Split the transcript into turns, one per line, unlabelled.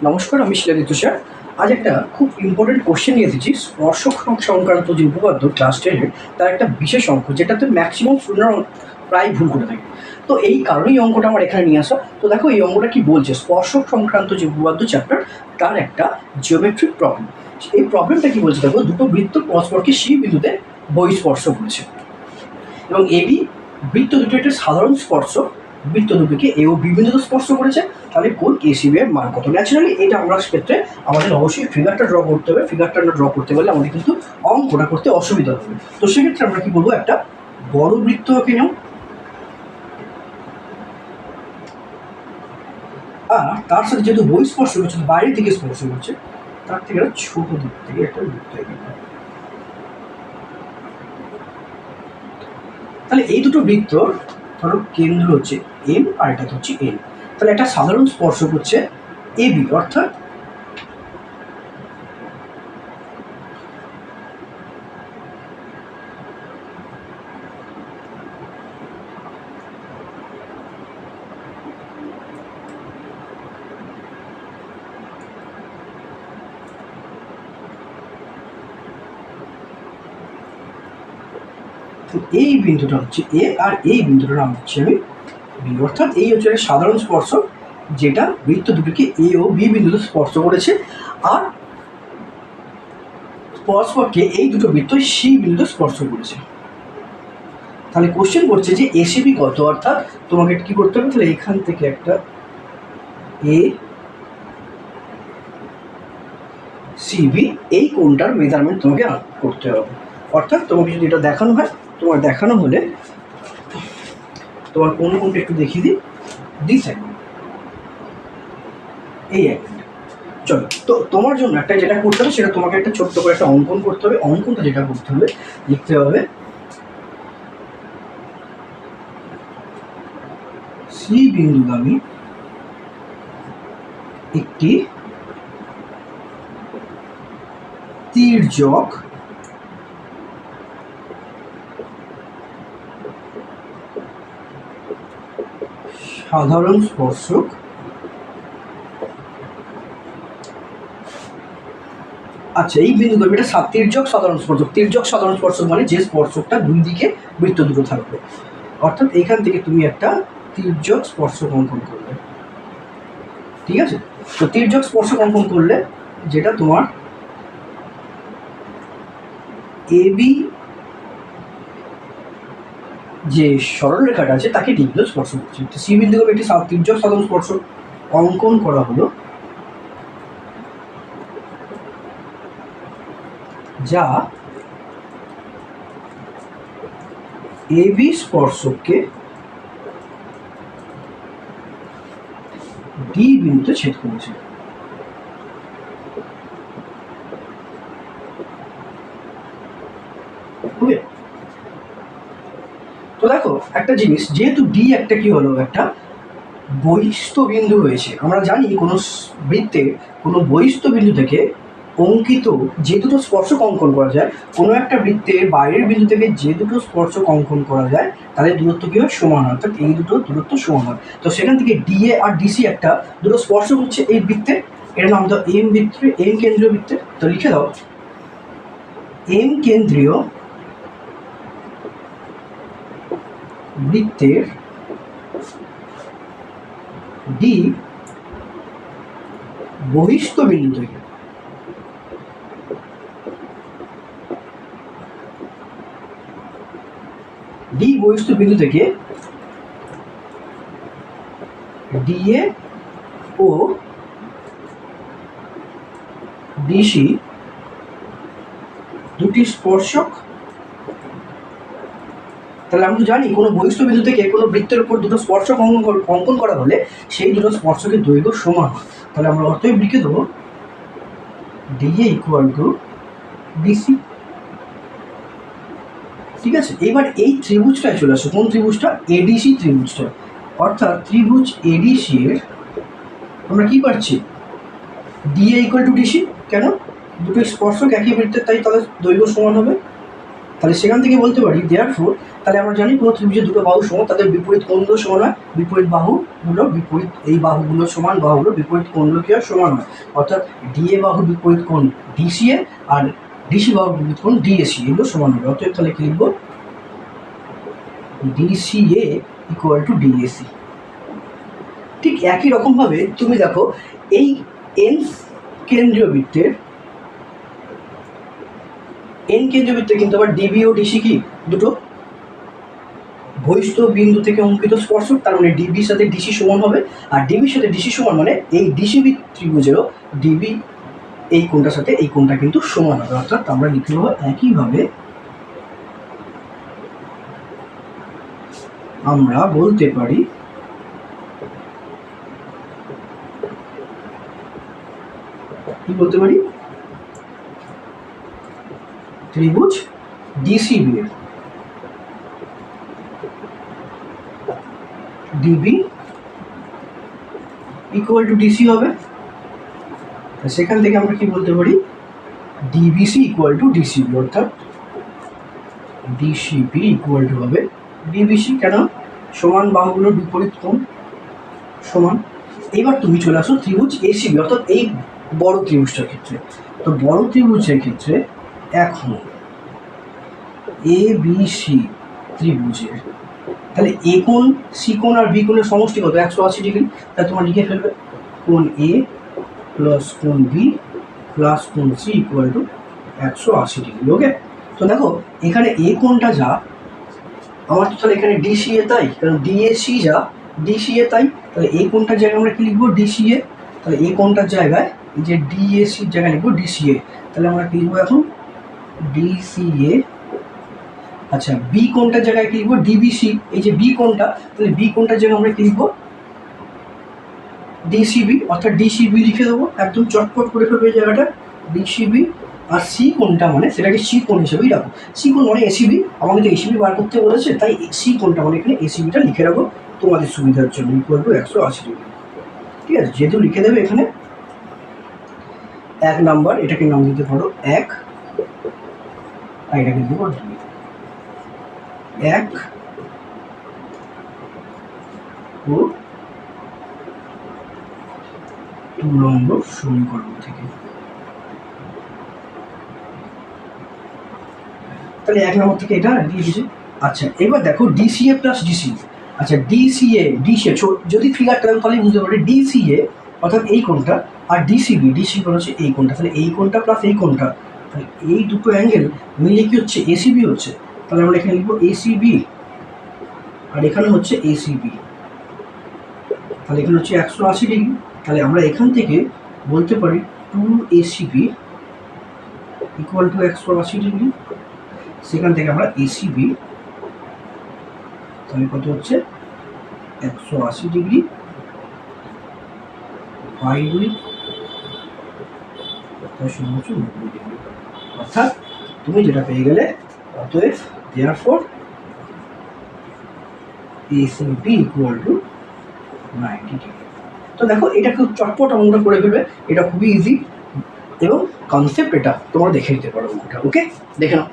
নমস্কার, আমি শিলাদি তুষার। আজ একটা খুব ইম্পর্টেন্ট কোশ্চেন নিয়ে এসেছি। স্পর্শক সংক্রান্ত যে উপপাদ্য ক্লাস 10-এর, তার একটা বিশেষ অঙ্ক, যেটাতে ম্যাক্সিমাম স্টুডেন্টরা প্রায় ভুল করে থাকে। তো এই কারণেই অঙ্কটা আমার এখানে নিয়ে আসা। তো দেখো এই অঙ্কটা কি বলছে, স্পর্শক সংক্রান্ত যে উপপাদ্য চ্যাপ্টার, তার একটা জিওমেট্রিক প্রবলেম। এই প্রবলেমটা কি বলছে দেখো, দুটো বৃত্ত পরস্পরকে সি বিন্দুতে বহিঃস্পর্শ করেছে এবং এবি বৃত্ত দুটো একটা সাধারণ স্পর্শ বৃত্ত দুটোকে এ ও বি বিন্দুতে স্পর্শ করেছে। তাহলে কোণ এসিবি এর মান কত? ন্যাচারালি এটা আমরা ক্ষেত্রে আমাদের অবশ্যই ফিগারটা ড্র করতে হবে। ফিগারটা আমরা ড্র করতে পারলে আমাদের কিন্তু অঙ্কটা করতে অসুবিধা হবে। তো সেক্ষেত্রে আমরা কি বলবো, একটা বড় বৃত্ত এঁকে নাও, আর তার সাথে যেহেতু বহিঃস্পর্শ করছে, বাইরের দিকে স্পর্শ করছে, তার থেকে একটা ছোট দিক থেকে একটা বৃত্ত এঁকে নাও। তাহলে এই দুটো বৃত্ত ধরো কেন্দ্র হচ্ছে এম আর এটা হচ্ছে এন। তাহলে একটা সাধারণ স্পর্শক হচ্ছে এবি, অর্থাৎ এই বিন্দুটা হচ্ছে এ আর এই বিন্দুটার নাম হচ্ছে আমি বি, অর্থাৎ এই হচ্ছে একটা সাধারণ স্পর্শক যেটা বৃত্ত দুটোকে এ ও বি বিন্দুতে স্পর্শ করেছে, আর পরস্পরকে এই দুটো বৃত্ত সি বিন্দুতে স্পর্শ করেছে। তাহলে কোশ্চেন করছে যে এসিবি কত, অর্থাৎ তোমাকে কি করতে হবে, তাহলে এখান থেকে একটা এ সিবি এই কোণটার মেজারমেন্ট তোমাকে করতে হবে। অর্থাৎ তোমাকে যদি এটা দেখানো হয়, তোমার দেখানো হলে তোমার কোন কোণটা একটু দেখিয়ে দিই, দিস অ্যাঙ্গেল, এই অ্যাঙ্গেলটা। চলো, তো তোমার জন্য একটা যেটা করতে হবে, সেটা তোমাকে একটা ছোট্ট করে একটা অঙ্কন করতে হবে। অঙ্কনটা যেটা করতে হবে, লিখতে হবে সি বিন্দুগামী একটি তির্যক সাধারণ স্পর্শক আচ্ছা, এই বিন্দুগামী এটা তির্যক সাধারণ স্পর্শক। তির্যক সাধারণ স্পর্শক মানে যে স্পর্শকটা দুই দিকে বৃত্ত দুটো থাকবে। অর্থাৎ এখান থেকে তুমি একটা তির্যক স্পর্শক অঙ্কন করবে, ঠিক আছে? তো তির্যক স্পর্শক অঙ্কন করলে যেটা তোমার এবি যে সরল রেখাটা আছে তাকে ডি বিন্দু স্পর্শ করছে। তো সি বিন্দুগামী একটি তির্যক সাধারণ স্পর্শক অঙ্কন করা হলো, যা এবি স্পর্শককে ডি বিন্দুতে ছেদ করেছে। ওকে, তো দেখো একটা জিনিস, যেহেতু ডি একটা কি হলো, একটা বহিস্থ বিন্দু হয়েছে। আমরা জানি কোনো বৃত্তে কোনো বহিস্থ বিন্দু থেকে অঙ্কিত যে দুটো স্পর্শক অঙ্কন করা যায়, কোনো একটা বৃত্তের বাইরের বিন্দু থেকে যে দুটো স্পর্শক অঙ্কন করা যায়, তাদের দূরত্ব কি হয়, সমান হয়, অর্থাৎ এই দুটো দূরত্ব সমান হয়। তো সেখান থেকে ডিএ আর ডিসি একটা দুটো স্পর্শক হচ্ছে এই বৃত্তের, এর নাম দাও এম বৃত্তের, এম কেন্দ্রীয় বৃত্তের। তো লিখে দাও এম কেন্দ্রীয় বৃত্তের ডি বহিস্থ বিন্দু থেকে ডিএ ও ডিসি দুটি স্পর্শক। তাহলে আমরা জানি কোনো বহিস্থ বিন্দু থেকে কোনো বৃত্তের উপর দুটো স্পর্শক অঙ্কন করা হলে সেই দুটো স্পর্শকের দৈর্ঘ্য সমান হয়। তাহলে আমরা অতএব লিখে দেবো ডিএ ইকুয়াল টু ডিসি। ঠিক আছে, এবার এই ত্রিভুজটায় চলে আসো। কোন ত্রিভুজটা? এডিসি ত্রিভুজটা। অর্থাৎ ত্রিভুজ এডিসি এর আমরা কি পাচ্ছি, ডিএ ইকুয়াল টু ডিসি। কেন? দুটো স্পর্শক একই বৃত্তের, তাই তাদের দৈর্ঘ্য সমান হবে। তাহলে সেখান থেকে বলতে পারি দেয়ারফোর, তাহলে আমরা জানি কোনো ত্রিভুজের দুটো বাহু সমান, তাদের বিপরীত কোণগুলো সমান হয়, বিপরীত বাহুগুলো বিপরীত এই বাহুগুলো সমান বাহুগুলো বিপরীত কোণগুলো কি হয় সমান হয়, অর্থাৎ ডিএ বাহুর বিপরীত কোণ ডিসিএ আর ডিসি বাহুর বিপরীত কোণ ডিএসি, এগুলো সমান হবে। অতএব তাহলে কি লিখবো, ডিসিএ ইকুয়াল টু ডিএসি। ঠিক একই রকমভাবে তুমি দেখো এই এন কেন্দ্রীয় বৃত্তের কিন্তু আবার ডিবি ও ডিসি কি দুটো বহিস্থ বিন্দু থেকে অঙ্কিত স্পর্শক, তার মানে ডিবির সাথে ডিসি সমান হবে, আর ডিবির সাথে ডিসি সমান মানে এই ডিসিবি ত্রিভুজেরও ডিবি এই কোণটার সাথে এই কোণটা কিন্তু সমান হবে। অর্থাৎ আমরা লিখে নেব একইভাবে আমরা বলতে পারি কি বলতে পারি, ত্রিভুজ ডিসিবি এর ডিবি ইকুয়াল টু ডিসি হবে। সেখান থেকে আমরা কি বলতে পারি, ডিবিসি ইকুয়াল টু ডিসিবি, অর্থাৎ ডিসিবি ইকুয়াল টু হবে ডিবিসি। কেন, সমান বাহুগুলোর বিপরীত কোণ সমান। এবার তুমি চলে আসো ত্রিভুজ এসিবি, অর্থাৎ এই বড় ত্রিভুজটার ক্ষেত্রে। তো বড় ত্রিভুজের ক্ষেত্রে এখন এ বি সি ত্রিভুজের, তাহলে এ কোণ সি কোণ আর বি কোণের সমষ্টি কত, 180 ডিগ্রি। তাহলে তোমার লিখে ফেলবে কোণ এ প্লাস কোণ বি প্লাস কোণ সি ইকুয়াল টু 180 ডিগ্রি। ওকে, তো দেখো এখানে এ কোণটা যা আমার, তো তাহলে এখানে ডিসিএ তাই, কারণ ডিএসি যা ডিসিএ তাই, তাহলে এই কোণটার জায়গায় আমরা কি লিখবো, ডিসিএ। তাহলে এই কোণটার জায়গায় এই যে ডিএসির জায়গায় লিখবো ডিসিএ। তাহলে আমরা কি লিখবো এখন, ডিসিএ। আচ্ছা, বি কোণটার জায়গায় কি লিখবো, ডিবিসি। এই যে বি কোণটা, তাহলে বি কোণটার জায়গায় আমরা কি লিখবো, ডিসিবি, অর্থাৎ ডিসিবি লিখে দেবো, একদম চটপট করে ফেলবে এই জায়গাটা ডিসিবি। আর সি কোণটা মানে সেটাকে সি কোণ হিসেবেই রাখো, সি কোণ মানে এসিবি, আমাকে তো এসিবি বার করতে বলেছে, তাই সি কোণটা মানে এখানে এসিবিটা লিখে রাখো তোমাদের সুবিধার জন্য, ইকুয়াল টু 180 ডিগ্রি। ঠিক আছে, যেহেতু লিখে দেবে এখানে 1 নাম্বার, এটাকে নাম দিতে পারো 1, আর এটাকে দেবো 2, 1 ও 2 নম্বর সমীকরণ থেকে। তাহলে 1 নম্বর থেকে এটা দিয়ে দিয়েছে। আচ্ছা, এবার দেখো ডিসিএ প্লাস ডিসি। আচ্ছা, ডিসিএ যদি ফিগারটা তাহলে বুঝতে পারি ডিসিএ অর্থাৎ এই কোণটা, আর ডিসিবি কোণ হচ্ছে এই কোণটা, তাহলে এই কোণটা প্লাস এই কোণটা, তাহলে এই দুটো অ্যাঙ্গেল মিলে কি হচ্ছে, এসিবি হচ্ছে। তাহলে আমরা এখানে লিখবো এসিবি, আর এখানে হচ্ছে এসিবি। তাহলে এখানে হচ্ছে 180 ডিগ্রি। তাহলে আমরা এখান থেকে বলতে পারি 2ACB ইকুয়াল টু 180 ডিগ্রি। সেখান থেকে আমরা এসিবি তাহলে কত হচ্ছে, 180 ডিগ্রি বাই 2, তার সমান হচ্ছে 90 ডিগ্রি। অর্থাৎ তুমি যেটা পেয়ে গেলে, অতএব therefore ACB equal to 90 degree. তো দেখো এটা খুব চটপট আমরা করে ফেলবে, এটা খুবই ইজি এবং কনসেপ্ট এটা তোমরা দেখে নিতে পারো। ওকে, দেখে নাও।